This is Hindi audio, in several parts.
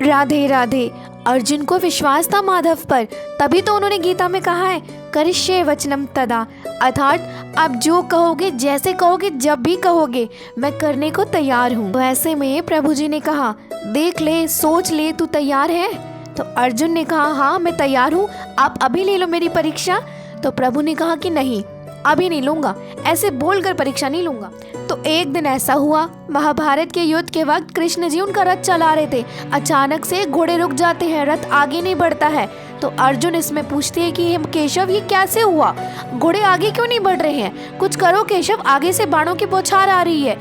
राधे राधे। अर्जुन को विश्वास था माधव पर, तभी तो उन्होंने गीता में कहा है करिष्ये वचनम तदा, अर्थात आप जो कहोगे, जैसे कहोगे, जब भी कहोगे, मैं करने को तैयार हूँ। तो ऐसे में प्रभु जी ने कहा देख ले, सोच ले, तू तैयार है? तो अर्जुन ने कहा हाँ मैं तैयार हूँ, आप अभी ले लो मेरी परीक्षा। तो प्रभु ने कहा कि नहीं, अभी नहीं लूंगा, ऐसे बोलकर परीक्षा नहीं लूंगा। तो एक दिन ऐसा हुआ, महाभारत के युद्ध के वक्त कृष्ण जी उनका रथ चला रहे थे, अचानक से घोड़े रुक जाते हैं, रथ आगे नहीं बढ़ता है। तो अर्जुन इसमें पूछते हैं कि केशव ये कैसे हुआ, घोड़े आगे क्यों नहीं बढ़ रहे हैं, कुछ करो केशव, आगे से बाणों की बौछार आ रही है।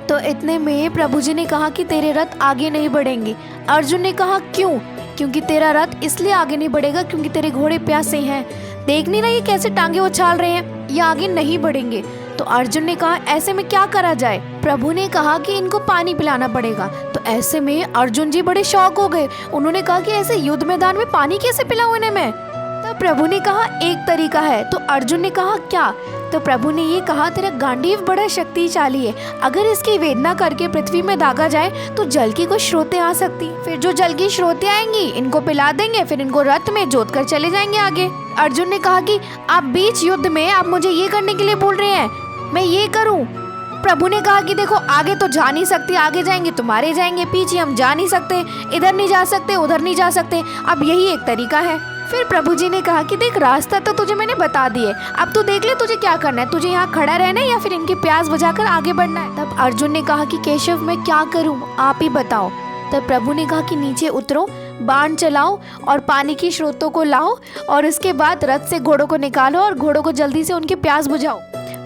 तो इतने में प्रभु जी ने कहा कि तेरे रथ आगे नहीं बढ़ेंगे। अर्जुन ने कहा क्यों? क्योंकि तेरा रथ इसलिए आगे नहीं बढ़ेगा क्योंकि तेरे घोड़े प्यासे हैं, देख नहीं रहा ये कैसे टांगे उछाल रहे हैं, ये आगे नहीं बढ़ेंगे। तो अर्जुन ने कहा ऐसे में क्या करा जाए? प्रभु ने कहा कि इनको पानी पिलाना पड़ेगा। तो ऐसे में अर्जुन जी बड़े शौक हो गए, उन्होंने कहा कि ऐसे युद्ध मैदान में पानी कैसे पिलाऊं इन्हें मैं? तब प्रभु ने कहा एक तरीका है। तो अर्जुन ने कहा क्या? तो प्रभु ने ये कहा तेरा गांडीव बड़ा शक्तिशाली है, अगर इसकी वेदना करके पृथ्वी में दागा जाए तो जल की कुछ स्रोतें आ सकती, फिर जो जल की स्रोतें आएंगी इनको पिला देंगे, फिर इनको रथ में जोत कर चले जाएंगे आगे। अर्जुन ने कहा कि आप बीच युद्ध में आप मुझे ये करने के लिए बोल रहे हैं, मैं ये करूं? प्रभु ने कहा कि देखो आगे तो जा नहीं सकते, आगे जाएंगे तो मारे जाएंगे, पीछे हम जा नहीं सकते, इधर नहीं जा सकते, उधर नहीं जा सकते, अब यही एक तरीका है। फिर प्रभु जी ने कहा कि देख रास्ता तो तुझे मैंने बता दिए, अब तू देख ले तुझे क्या करना है, तुझे यहाँ खड़ा रहना है या फिर इनकी प्यास बुझाकर आगे बढ़ना है। तब अर्जुन ने कहा कि केशव मैं क्या करूँ, आप ही बताओ। तब प्रभु ने कहा कि नीचे उतरो, बाण चलाओ और पानी की स्रोतों को लाओ और इसके बाद रथ से घोड़ों को निकालो और घोड़ों को जल्दी से उनकी प्यास बुझाओ।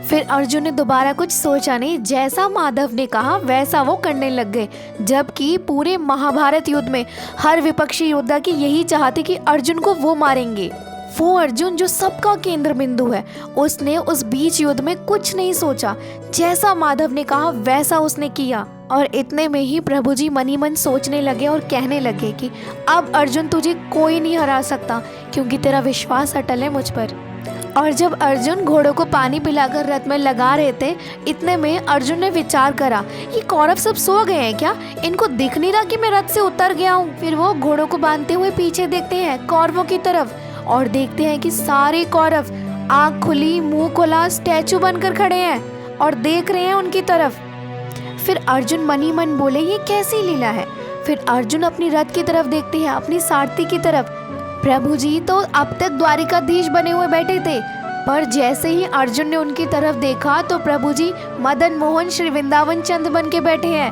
फिर अर्जुन ने दोबारा कुछ सोचा नहीं, जैसा माधव ने कहा वैसा वो करने लग गए। जबकि पूरे महाभारत युद्ध में हर विपक्षी योद्धा की यही चाह थी कि अर्जुन को वो मारेंगे। वो अर्जुन जो सबका केंद्र बिंदु है, उसने उस बीच युद्ध में कुछ नहीं सोचा, जैसा माधव ने कहा वैसा उसने किया। और इतने में ही प्रभु जी मन ही मन सोचने लगे और कहने लगे कि अब अर्जुन तुझे कोई नहीं हरा सकता क्योंकि तेरा विश्वास अटल है मुझ पर। और जब अर्जुन घोड़ों को पानी पिलाकर रथ में लगा रहे थे, इतने में अर्जुन ने विचार करा ये कौरव सब सो गए हैं क्या, इनको दिख नहीं रहा कि मैं रथ से उतर गया हूँ। फिर वो घोड़ों को बांधते हुए पीछे देखते हैं कौरवों की तरफ और देखते हैं कि सारे कौरव आँख खुली मुंह खुला स्टैचू बनकर खड़े हैं और देख रहे हैं उनकी तरफ। फिर अर्जुन मन ही मन बोले ये कैसी लीला है। फिर अर्जुन अपनी रथ की तरफ देखते हैं, अपनी सारथी की तरफ। प्रभु जी तो अब तक द्वारिकाधीश बने हुए बैठे थे, पर जैसे ही अर्जुन ने उनकी तरफ देखा तो प्रभु जी मदन मोहन श्री वृंदावन चंद बन के बैठे हैं।